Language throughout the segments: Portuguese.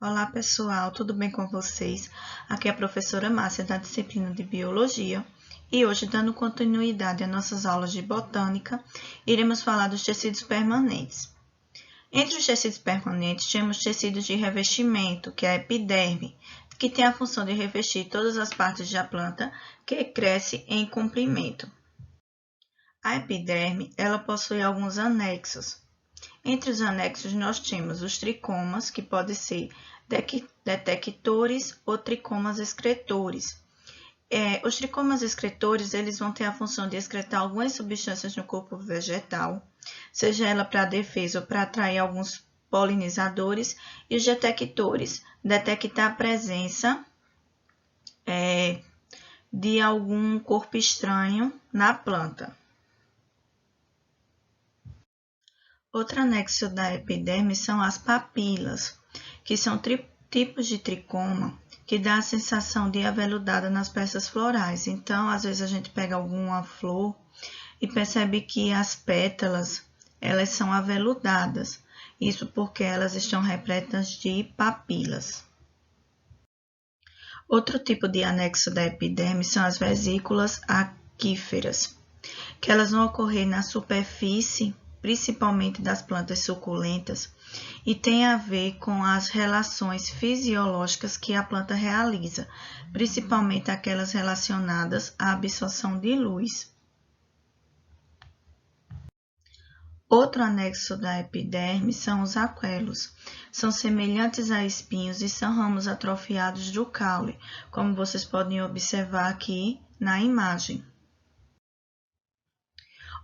Olá pessoal, tudo bem com vocês? Aqui é a professora Márcia da disciplina de Biologia e hoje, dando continuidade às nossas aulas de Botânica, iremos falar dos tecidos permanentes. Entre os tecidos permanentes, temos tecidos de revestimento, que é a epiderme, que tem a função de revestir todas as partes da planta que cresce em comprimento. A epiderme, ela possui alguns anexos. Entre os anexos, nós temos os tricomas, que podem ser detectores ou tricomas excretores. Os tricomas excretores, eles vão ter a função de excretar algumas substâncias no corpo vegetal, seja ela para defesa ou para atrair alguns polinizadores, e os detectores, detectar a presença de algum corpo estranho na planta. Outro anexo da epiderme são as papilas, que são tipos de tricoma que dá a sensação de aveludada nas peças florais. Então, às vezes a gente pega alguma flor e percebe que as pétalas, elas são aveludadas. Isso porque elas estão repletas de papilas. Outro tipo de anexo da epiderme são as vesículas aquíferas, que elas vão ocorrer na superfície, principalmente das plantas suculentas, e tem a ver com as relações fisiológicas que a planta realiza, principalmente aquelas relacionadas à absorção de luz. Outro anexo da epiderme são os aquelos. São semelhantes a espinhos e são ramos atrofiados do caule, como vocês podem observar aqui na imagem.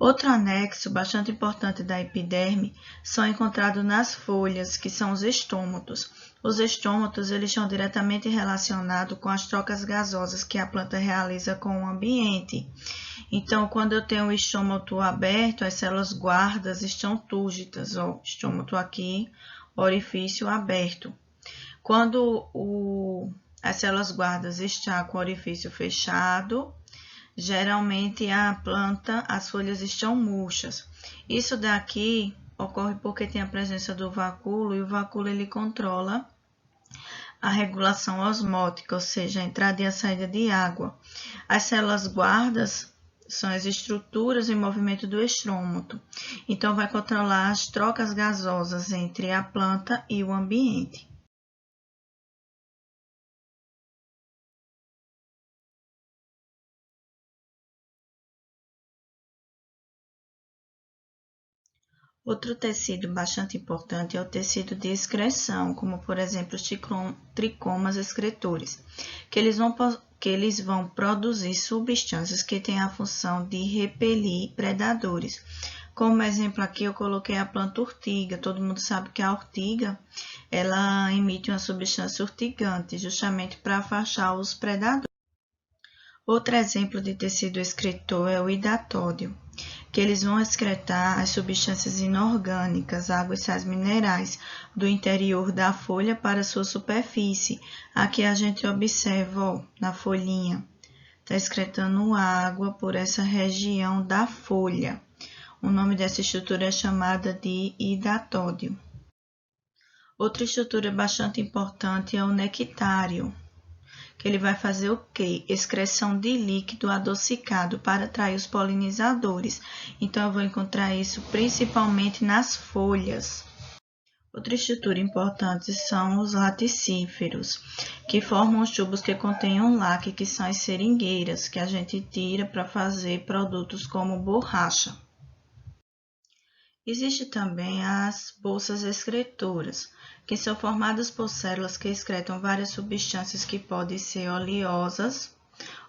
Outro anexo bastante importante da epiderme são encontrados nas folhas, que são os estômatos. Os estômatos, eles estão diretamente relacionados com as trocas gasosas que a planta realiza com o ambiente. Então, quando eu tenho o estômato aberto, as células guardas estão túrgidas, ó, estômato aqui, orifício aberto. Quando as células guardas estão com o orifício fechado, geralmente a planta, as folhas estão murchas. Isso daqui ocorre porque tem a presença do vacúolo e o vacúolo ele controla a regulação osmótica, ou seja, a entrada e a saída de água. As células guardas são as estruturas em movimento do estômato, então vai controlar as trocas gasosas entre a planta e o ambiente. Outro tecido bastante importante é o tecido de excreção, como por exemplo os tricomas excretores, que eles vão produzir substâncias que têm a função de repelir predadores. Como exemplo aqui eu coloquei a planta urtiga. Todo mundo sabe que a urtiga, ela emite uma substância urtigante, justamente para afastar os predadores. Outro exemplo de tecido excretor é o hidatódio, que eles vão excretar as substâncias inorgânicas, água e sais minerais, do interior da folha para sua superfície. Aqui a gente observa, ó, na folhinha, está excretando água por essa região da folha. O nome dessa estrutura é chamada de hidatódio. Outra estrutura bastante importante é o nectário, que ele vai fazer o quê? Excreção de líquido adocicado para atrair os polinizadores. Então, eu vou encontrar isso principalmente nas folhas. Outra estrutura importante são os laticíferos, que formam os tubos que contêm um laque, que são as seringueiras, que a gente tira para fazer produtos como borracha. Existem também as bolsas excretoras, que são formadas por células que excretam várias substâncias que podem ser oleosas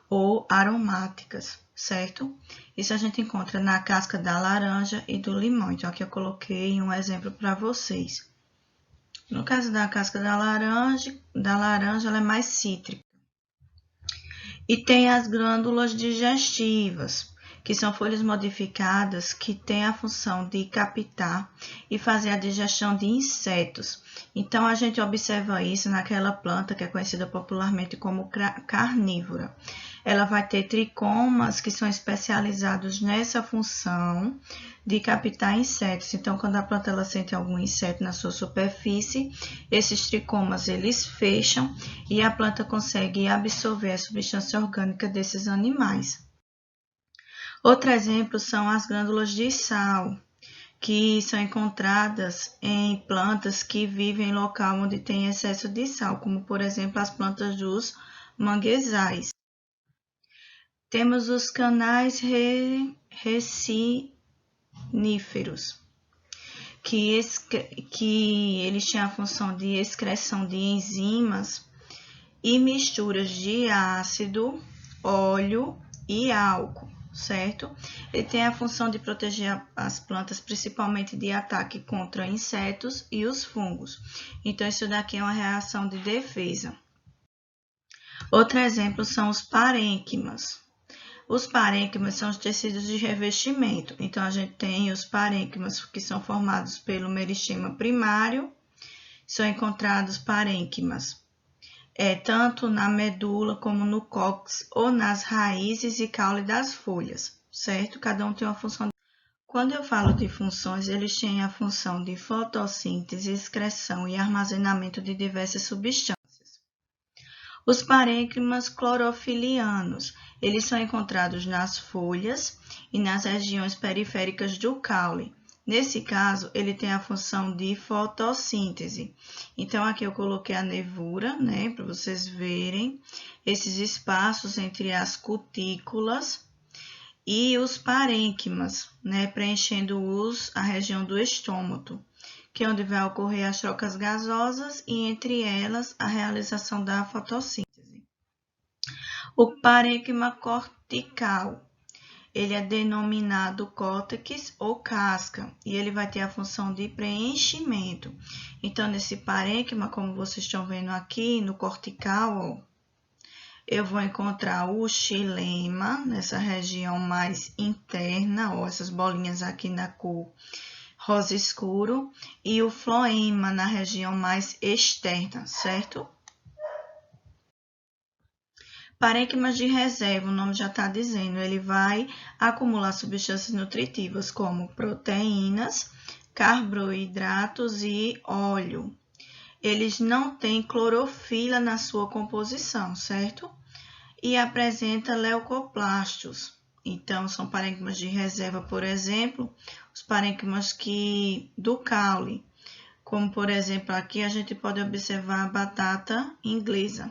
ou aromáticas, certo? Isso a gente encontra na casca da laranja e do limão. Então, aqui eu coloquei um exemplo para vocês. No caso da casca da laranja, ela é mais cítrica. E tem as glândulas digestivas, que são folhas modificadas que têm a função de captar e fazer a digestão de insetos. Então, a gente observa isso naquela planta que é conhecida popularmente como carnívora. ela vai ter tricomas que são especializados nessa função de captar insetos. Então, quando a planta ela sente algum inseto na sua superfície, esses tricomas eles fecham e a planta consegue absorver a substância orgânica desses animais. Outro exemplo são as glândulas de sal, que são encontradas em plantas que vivem em local onde tem excesso de sal, como por exemplo as plantas dos manguezais. Temos os canais reciníferos, que eles têm a função de excreção de enzimas e misturas de ácido, óleo e álcool, certo? Ele tem a função de proteger as plantas, principalmente de ataque contra insetos e os fungos. Então, isso daqui é uma reação de defesa. Outro exemplo são os parênquimas. Os parênquimas são os tecidos de revestimento. Então, a gente tem os parênquimas que são formados pelo meristema primário. São encontrados parênquimas tanto na medula como no cóccix ou nas raízes e caule das folhas, certo? Cada um tem uma função. Quando eu falo de funções, eles têm a função de fotossíntese, excreção e armazenamento de diversas substâncias. Os parênquimas clorofilianos, eles são encontrados nas folhas e nas regiões periféricas do caule. Nesse caso, ele tem a função de fotossíntese. Então, aqui eu coloquei a nervura, né, para vocês verem esses espaços entre as cutículas e os parênquimas, né, preenchendo a região do estômago, que é onde vai ocorrer as trocas gasosas e, entre elas, a realização da fotossíntese. O parênquima cortical, ele é denominado córtex ou casca, e ele vai ter a função de preenchimento. Então, nesse parênquima, como vocês estão vendo aqui, no cortical, ó, eu vou encontrar o xilema, nessa região mais interna, ó, essas bolinhas aqui na cor rosa escuro, e o floema na região mais externa, certo? Parênquimas de reserva, o nome já está dizendo, ele vai acumular substâncias nutritivas como proteínas, carboidratos e óleo. Eles não têm clorofila na sua composição, certo? E apresenta leucoplastos. Então, são parênquimas de reserva, por exemplo, os parênquimas do caule, como por exemplo aqui a gente pode observar a batata inglesa.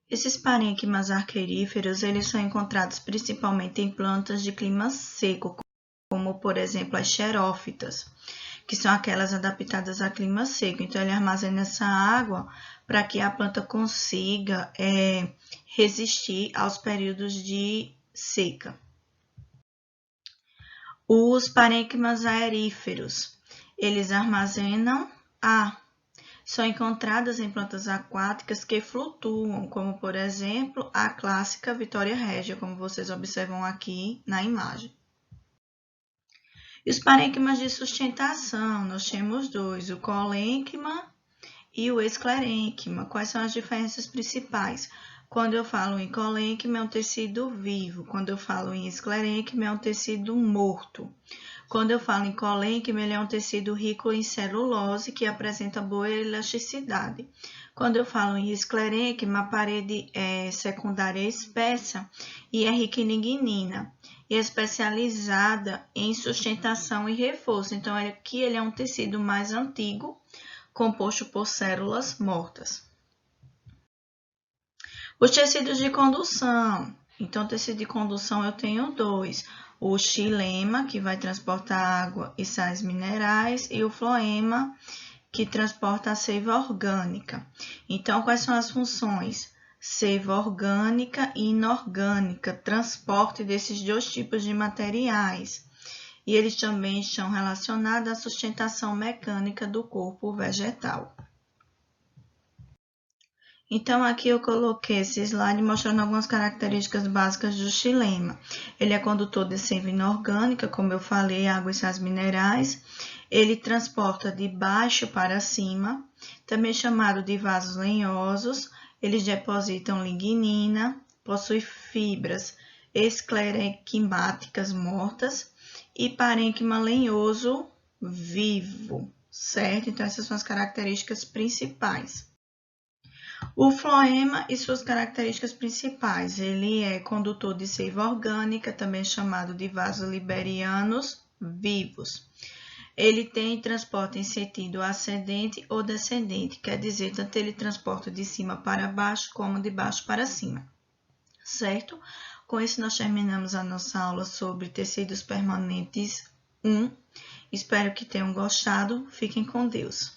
Esses parênquimas arqueríferos, eles são encontrados principalmente em plantas de clima seco, como por exemplo as xerófitas, que são aquelas adaptadas a clima seco. Então, ele armazena essa água para que a planta consiga resistir aos períodos de seca. Os parênquimas aeríferos, eles armazenam ar. São encontradas em plantas aquáticas que flutuam, como por exemplo a clássica Vitória Régia, como vocês observam aqui na imagem. E os parênquimas de sustentação, nós temos dois, o colênquima e o esclerênquima. Quais são as diferenças principais? Quando eu falo em colênquima, é um tecido vivo. Quando eu falo em esclerênquima, é um tecido morto. Quando eu falo em colênquima, ele é um tecido rico em celulose que apresenta boa elasticidade. Quando eu falo em esclerênquima, a parede é secundária espessa e é rica em lignina e é especializada em sustentação e reforço. Então, aqui ele é um tecido mais antigo, composto por células mortas. Os tecidos de condução. Então, tecido de condução eu tenho dois. O xilema, que vai transportar água e sais minerais, e o floema, que transporta a seiva orgânica. Então, quais são as funções? Seiva orgânica e inorgânica, transporte desses dois tipos de materiais. E eles também estão relacionados à sustentação mecânica do corpo vegetal. Então, aqui eu coloquei esse slide mostrando algumas características básicas do xilema. Ele é condutor de seiva inorgânica, como eu falei, água e sais minerais. Ele transporta de baixo para cima, também chamado de vasos lenhosos. Eles depositam lignina, possui fibras esclerequimáticas mortas e parênquima lenhoso vivo, certo? Então, essas são as características principais. O floema e suas características principais. Ele é condutor de seiva orgânica, também chamado de vasoliberianos vivos. Ele tem transporte em sentido ascendente ou descendente, quer dizer, tanto ele transporta de cima para baixo como de baixo para cima, certo? Com isso, nós terminamos a nossa aula sobre tecidos permanentes 1. Espero que tenham gostado. Fiquem com Deus.